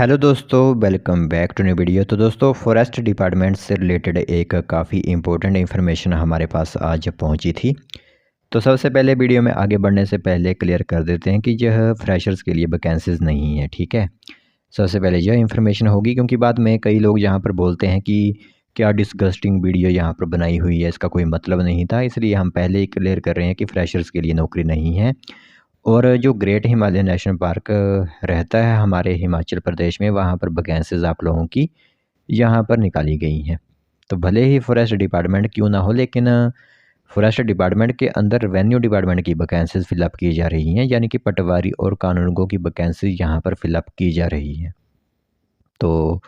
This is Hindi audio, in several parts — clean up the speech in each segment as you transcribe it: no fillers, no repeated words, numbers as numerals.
हेलो दोस्तों, welcome back to new video. तो दोस्तों, फॉरेस्ट डिपार्टमेंट से रिलेटेड एक काफ़ी इम्पोर्टेंट इन्फॉर्मेशन हमारे पास आज पहुंची थी। तो सबसे पहले वीडियो में आगे बढ़ने से पहले क्लियर कर देते हैं कि यह फ्रेशर्स के लिए वैकेंसीज़ नहीं है, ठीक है। सबसे पहले यह इन्फॉर्मेशन होगी, क्योंकि बाद में कई लोग यहाँ पर बोलते हैं कि क्या डिस्गस्टिंग वीडियो यहाँ पर बनाई हुई है, इसका कोई मतलब नहीं था। इसलिए हम पहले ही क्लियर कर रहे हैं कि फ्रेशर्स के लिए नौकरी नहीं है। और जो ग्रेट हिमालयन नेशनल पार्क रहता है हमारे हिमाचल प्रदेश में, वहाँ पर वैकेंसीज़ आप लोगों की यहाँ पर निकाली गई हैं। तो भले ही फॉरेस्ट डिपार्टमेंट क्यों ना हो, लेकिन फॉरेस्ट डिपार्टमेंट के अंदर रेवेन्यू डिपार्टमेंट की वैकेंसीज़ फिलअप की जा रही हैं, यानी कि पटवारी और कानूनगो की वैकेंसी यहाँ पर फिलअप की जा रही हैं। तो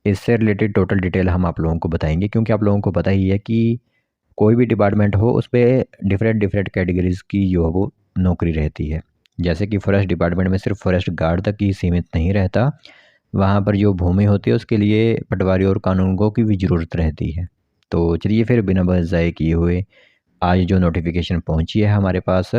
इससे रिलेटेड टोटल डिटेल हम आप लोगों को बताएंगे, क्योंकि आप लोगों को पता ही है कि कोई भी डिपार्टमेंट हो उस पर डिफरेंट डिफरेंट कैटेगरीज़ की जो है वो नौकरी रहती है। जैसे कि फॉरेस्ट डिपार्टमेंट में सिर्फ फॉरेस्ट गार्ड तक ही सीमित नहीं रहता, वहाँ पर जो भूमि होती है उसके लिए पटवारी और कानूनगो की भी ज़रूरत रहती है। तो चलिए फिर बिना बहस ज़ाये किए हुए आज जो नोटिफिकेशन पहुँची है हमारे पास,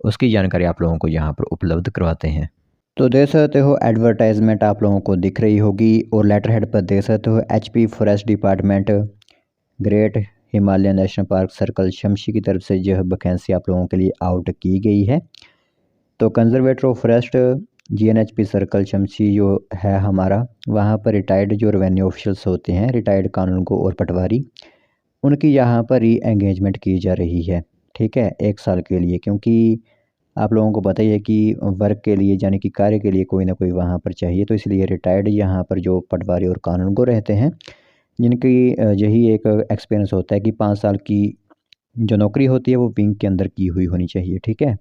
उसकी जानकारी आप लोगों को यहाँ पर उपलब्ध करवाते हैं। तो देख सकते हो एडवर्टाइजमेंट आप लोगों को दिख रही होगी, और लेटर हेड पर देख सकते हो HP forest department great Himalayan national park circle Shamshi की तरफ से यह वैकेंसी आप लोगों के लिए आउट की गई है। तो conservator of forest GNHP circle Shamshi जो है हमारा, वहाँ पर रिटायर्ड जो रेवेन्यू ऑफिशियल्स होते हैं, रिटायर्ड कानूनगो और पटवारी, उनकी यहाँ पर री एंगेजमेंट की जा रही है, ठीक है, 1 साल के लिए। क्योंकि आप लोगों को पता ही है कि वर्क के लिए यानी कि कार्य के लिए कोई ना कोई वहाँ पर चाहिए, तो इसलिए रिटायर्ड यहाँ पर जो पटवारी और कानूनगो रहते हैं, जिनकी यही एक एक्सपीरियंस होता है कि 5 साल की जो नौकरी होती है वो विंग के अंदर की हुई होनी चाहिए, ठीक है।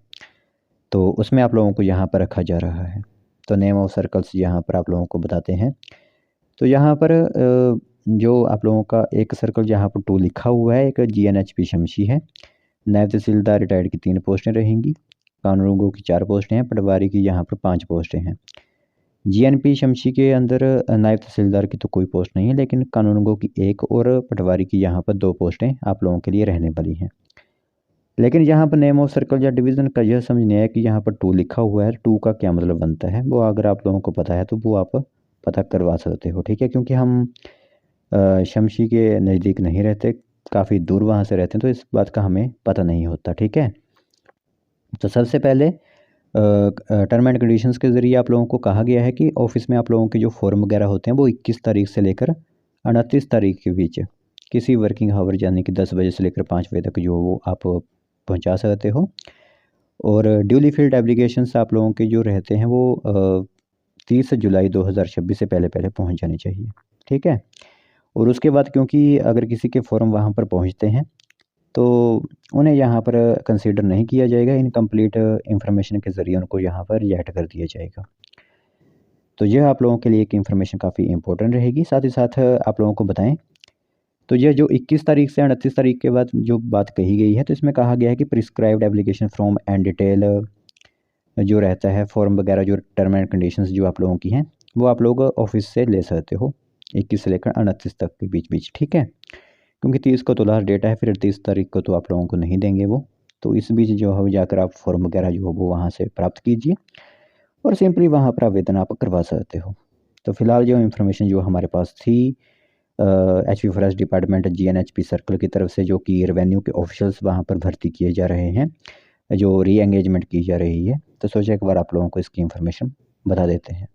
तो उसमें आप लोगों को यहाँ पर रखा जा रहा है। तो नेम ऑफ सर्कल्स यहाँ पर आप लोगों को बताते हैं। तो यहाँ पर जो आप लोगों का एक सर्कल जहाँ पर 2 लिखा हुआ है, एक GNHP शमशी है। नायब तहसीलदार रिटायर्ड की 3 पोस्टें रहेंगी, कानूनगो की 4 पोस्टें हैं, पटवारी की यहाँ पर 5 पोस्टें हैं। GNP शमशी के अंदर नायब तहसीलदार की तो कोई पोस्ट नहीं है, लेकिन कानूनगो की 1 और पटवारी की यहाँ पर 2 पोस्टें आप लोगों के लिए रहने वाली हैं। लेकिन यहाँ पर नेम ऑफ सर्कल या डिवीज़न का यह समझने है कि यहाँ पर 2 लिखा हुआ है, 2 का क्या मतलब बनता है, वो अगर आप लोगों को पता है तो वो आप पता करवा सकते हो, ठीक है। क्योंकि हम शमशी के नज़दीक नहीं रहते, काफ़ी दूर वहाँ से रहते हैं, तो इस बात का हमें पता नहीं होता, ठीक है। तो सबसे पहले टर्म एंड कंडीशंस के ज़रिए आप लोगों को कहा गया है कि ऑफिस में आप लोगों के जो फॉर्म वगैरह होते हैं वो 21 तारीख से लेकर 29 तारीख के बीच किसी वर्किंग आवर यानी कि 10 बजे से लेकर 5 बजे तक जो वो आप पहुंचा सकते हो। और ड्यूली फील्ड एप्लीकेशंस आप लोगों के जो रहते हैं वो 30 जुलाई 2026 से पहले पहले पहुंच जाने चाहिए, ठीक है। और उसके बाद क्योंकि अगर किसी के फॉर्म वहाँ पर पहुँचते हैं तो उन्हें यहाँ पर कंसीडर नहीं किया जाएगा, इनकम्प्लीट इंफॉर्मेशन के ज़रिए उनको यहाँ पर रिजेक्ट कर दिया जाएगा। तो यह आप लोगों के लिए एक इन्फॉर्मेशन काफ़ी इंपॉर्टेंट रहेगी। साथ ही साथ आप लोगों को बताएं, तो यह जो 21 तारीख से 29 तारीख के बाद जो बात कही गई है, तो इसमें कहा गया है कि prescribed application form and detail जो रहता है, फॉर्म वगैरह जो टर्म एंड कंडीशंस जो आप लोगों की हैं, वो आप लोग ऑफिस से ले सकते हो 21 से लेकर 29 तक के बीच, ठीक है। क्योंकि 30 को तो लास्ट डेट है, फिर 30 तारीख को तो आप लोगों को नहीं देंगे वो। तो इस बीच जो है जाकर आप फॉर्म वगैरह जो हो वो वहाँ से प्राप्त कीजिए, और सिंपली वहाँ पर आवेदन आप करवा सकते हो। तो फिलहाल जो इन्फॉर्मेशन जो हमारे पास थी HP forest department GNHP circle की तरफ से, जो कि रेवेन्यू के ऑफिशियल्स वहाँ पर भर्ती किए जा रहे हैं, जो री एंगेजमेंट की जा रही है, तो सोचा एक बार आप लोगों को इसकी इन्फॉर्मेशन बता देते हैं।